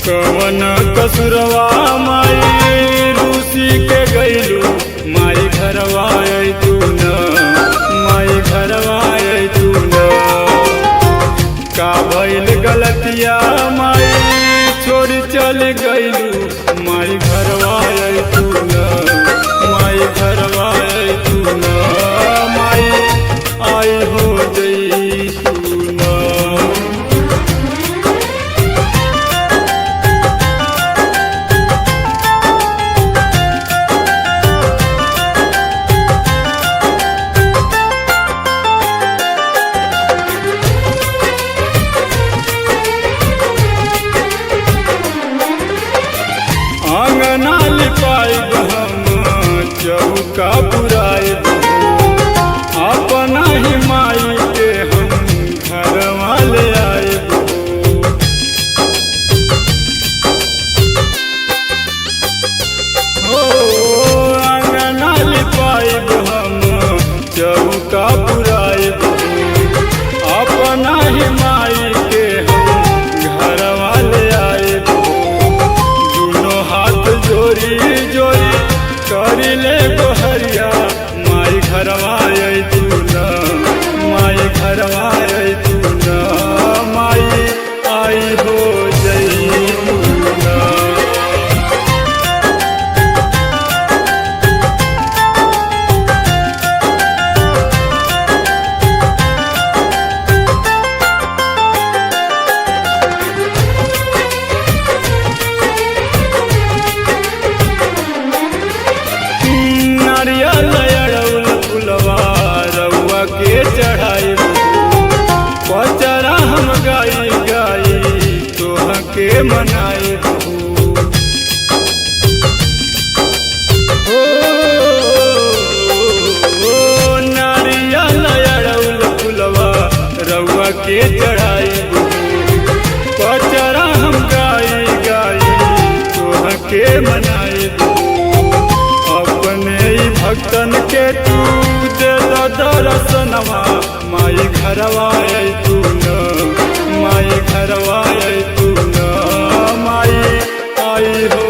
कवन कसुरवा माई रूसी के गईलू माई घरवा तू न माई घरवा तू न का भइल गलतिया माई छोड़ चल गईलू माई घरवा तू न माई घरवा तू न माई आई हो जई तू न। आंगना लिपाइब हम चौका पुराइब अपना ही माई के हम घरवा ले आइब। हो आंगना लिपाइब हम चौका पुराइब अपना ही माई के हम घरवा ले आइब। जोरी जोरी करी ले गोहरिया माई घरवा तू न माई घरवा तू न माई आई हो जई तू न। नारियल अड़उल फुलवा रउआ के चढ़ाई पचरा हम गाई गाई तोह के मनाई। हो नारियल अड़उल फुलवा रउआ के चढ़ाई पचरा हम गाई गाई तोह के मनाई। भक्तन के तू दे दर्शनवा माई घरवा तू न माई घरवा तू न माई आई हो